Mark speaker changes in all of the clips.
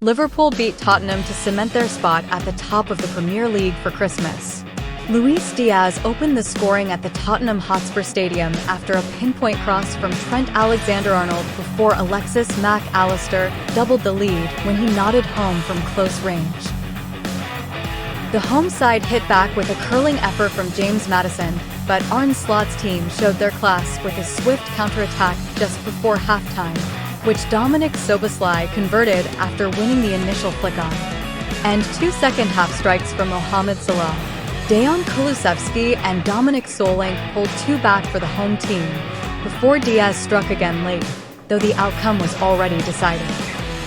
Speaker 1: Liverpool beat Tottenham to cement their spot at the top of the Premier League for Christmas. Luis Diaz opened the scoring at the Tottenham Hotspur Stadium after a pinpoint cross from Trent Alexander-Arnold before Alexis Mac Allister doubled the lead when he nodded home from close range. The home side hit back with a curling effort from James Maddison, but Arne Slot's team showed their class with a swift counterattack just before halftime, which Dominik Szoboszlai converted after winning the initial flick-on. And 2 second-half strikes from Mohamed Salah, Dejan, Kulusevski, and Dominic Solanke pulled 2 back for the home team, before Diaz struck again late, though the outcome was already decided.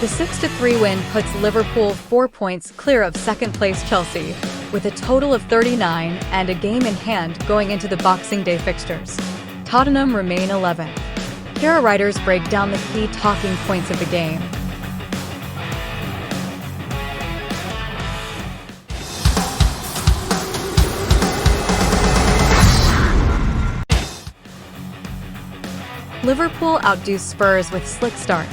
Speaker 1: The 6-3 win puts Liverpool 4 points clear of second-place Chelsea, with a total of 39 and a game in hand going into the Boxing Day fixtures. Tottenham remain 11th. Here our writers break down the key talking points of the game. Liverpool outdo Spurs with slick start.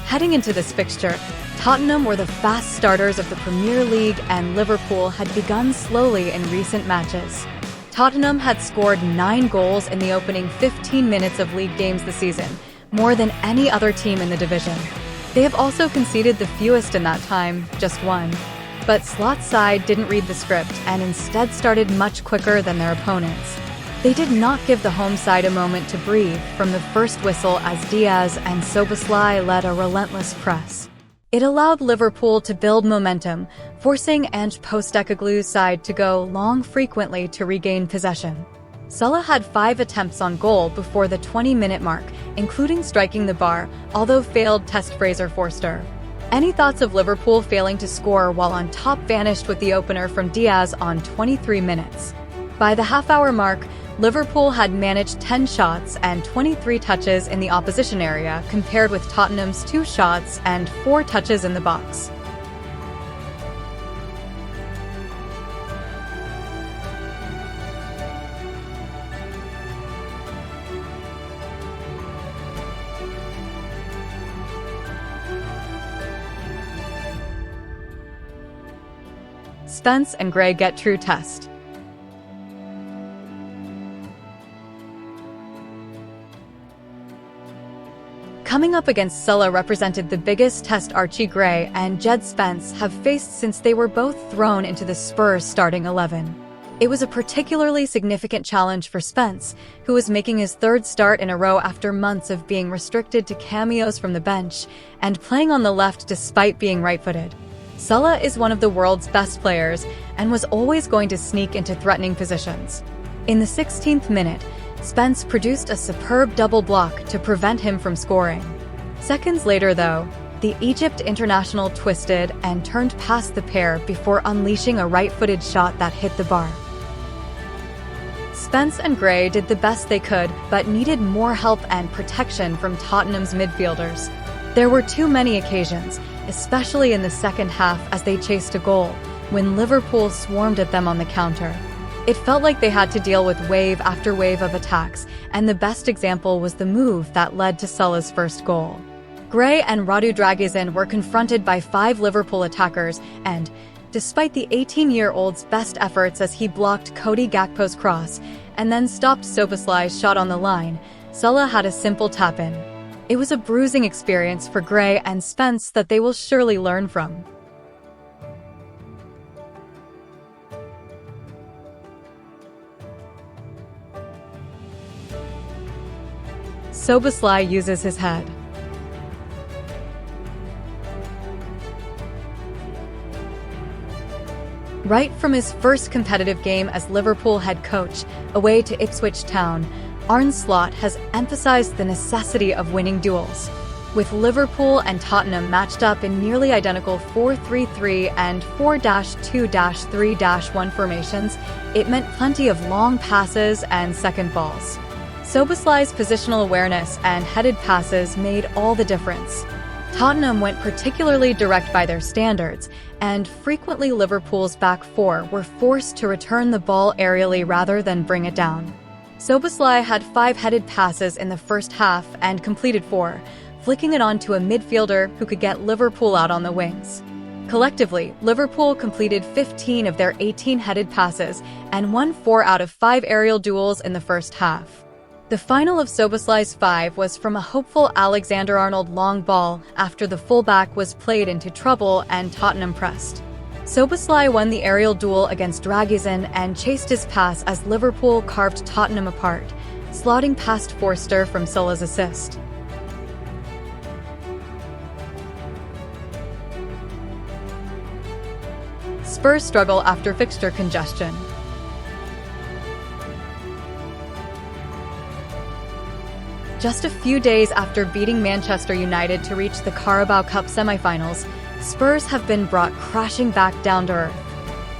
Speaker 1: Heading into this fixture, Tottenham were the fast starters of the Premier League and Liverpool had begun slowly in recent matches. Tottenham had scored 9 goals in the opening 15 minutes of league games this season, more than any other team in the division. They have also conceded the fewest in that time, just 1. But Slot's side didn't read the script and instead started much quicker than their opponents. They did not give the home side a moment to breathe from the first whistle as Diaz and Szoboszlai led a relentless press. It allowed Liverpool to build momentum, forcing Ange Postecoglou's side to go long frequently to regain possession. Salah had 5 attempts on goal before the 20-minute mark, including striking the bar, although failed test Fraser Forster. Any thoughts of Liverpool failing to score while on top vanished with the opener from Diaz on 23 minutes. By the half-hour mark, Liverpool had managed 10 shots and 23 touches in the opposition area compared with Tottenham's 2 shots and 4 touches in the box. Spence and Gray get true test. Coming up against Salah represented the biggest test Archie Gray and Jed Spence have faced since they were both thrown into the Spurs starting 11. It was a particularly significant challenge for Spence, who was making his 3rd start in a row after months of being restricted to cameos from the bench and playing on the left despite being right-footed. Salah is one of the world's best players and was always going to sneak into threatening positions. In the 16th minute, Spence produced a superb double block to prevent him from scoring. Seconds later, though, the Egypt international twisted and turned past the pair before unleashing a right-footed shot that hit the bar. Spence and Gray did the best they could, but needed more help and protection from Tottenham's midfielders. There were too many occasions, especially in the second half as they chased a goal, when Liverpool swarmed at them on the counter. It felt like they had to deal with wave after wave of attacks, and the best example was the move that led to Salah's first goal. Gray and Radu Dragusin were confronted by 5 Liverpool attackers, and, despite the 18-year-old's best efforts as he blocked Cody Gakpo's cross and then stopped Szoboszlai's shot on the line, Salah had a simple tap-in. It was a bruising experience for Gray and Spence that they will surely learn from. Szoboszlai uses his head. Right from his first competitive game as Liverpool head coach, away to Ipswich Town, Arne Slot has emphasized the necessity of winning duels. With Liverpool and Tottenham matched up in nearly identical 4-3-3 and 4-2-3-1 formations, it meant plenty of long passes and second balls. Szoboszlai's positional awareness and headed passes made all the difference. Tottenham went particularly direct by their standards, and frequently Liverpool's back four were forced to return the ball aerially rather than bring it down. Szoboszlai had 5 headed passes in the first half and completed 4, flicking it on to a midfielder who could get Liverpool out on the wings. Collectively, Liverpool completed 15 of their 18 headed passes and won 4 out of 5 aerial duels in the first half. The final of Szoboszlai's 5 was from a hopeful Alexander-Arnold long ball after the fullback was played into trouble and Tottenham pressed. Szoboszlai won the aerial duel against Dragisin and chased his pass as Liverpool carved Tottenham apart, slotting past Forster from Salah's assist. Spurs struggle after fixture congestion. Just a few days after beating Manchester United to reach the Carabao Cup semi-finals, Spurs have been brought crashing back down to earth.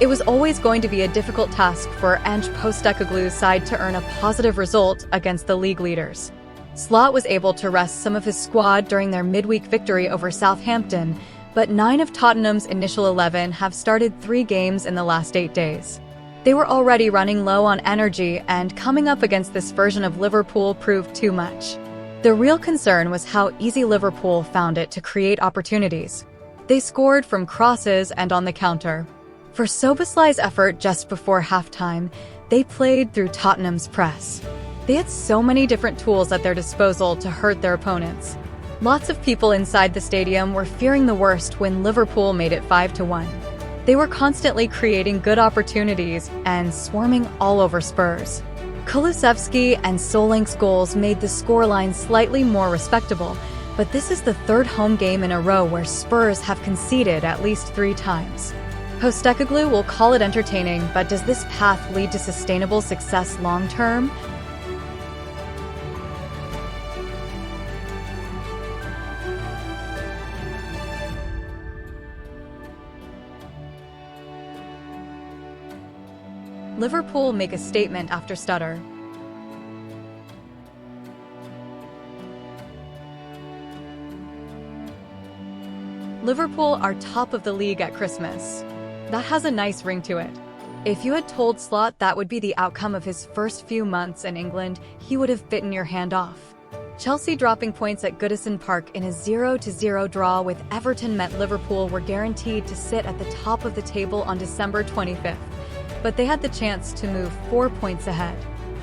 Speaker 1: It was always going to be a difficult task for Ange Postecoglou's side to earn a positive result against the league leaders. Slot was able to rest some of his squad during their midweek victory over Southampton, but 9 of Tottenham's initial 11 have started 3 games in the last 8 days. They were already running low on energy, and coming up against this version of Liverpool proved too much. The real concern was how easy Liverpool found it to create opportunities. They scored from crosses and on the counter. For Szoboszlai's effort just before halftime, they played through Tottenham's press. They had so many different tools at their disposal to hurt their opponents. Lots of people inside the stadium were fearing the worst when Liverpool made it 5-1. They were constantly creating good opportunities and swarming all over Spurs. Kulusevski and Solanke's goals made the scoreline slightly more respectable, but this is the 3rd home game in a row where Spurs have conceded at least 3 times. Postecoglou will call it entertaining, but does this path lead to sustainable success long-term? Liverpool make a statement after stutter. Liverpool are top of the league at Christmas. That has a nice ring to it. If you had told Slot that would be the outcome of his first few months in England, he would have bitten your hand off. Chelsea dropping points at Goodison Park in a 0-0 draw with Everton meant Liverpool were guaranteed to sit at the top of the table on December 25th. But they had the chance to move 4 points ahead.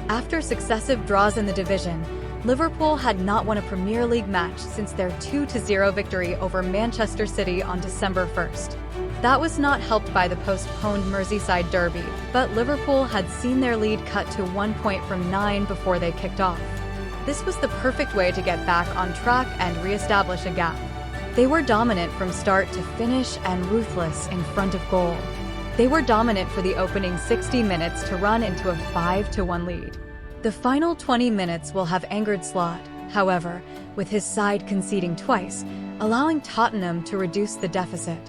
Speaker 1: After successive draws in the division, Liverpool had not won a Premier League match since their 2-0 victory over Manchester City on December 1st. That was not helped by the postponed Merseyside derby, but Liverpool had seen their lead cut to 1 point from 9 before they kicked off. This was the perfect way to get back on track and re-establish a gap. They were dominant from start to finish and ruthless in front of goal. They were dominant for the opening 60 minutes to run into a 5-1 lead. The final 20 minutes will have angered Slot, however, with his side conceding twice, allowing Tottenham to reduce the deficit.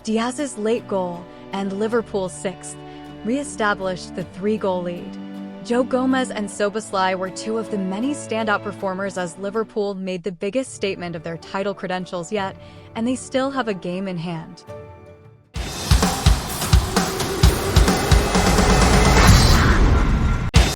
Speaker 1: Diaz's late goal and Liverpool's 6th re-established the 3-goal lead. Joe Gomez and Szoboszlai were 2 of the many standout performers as Liverpool made the biggest statement of their title credentials yet, and they still have a game in hand.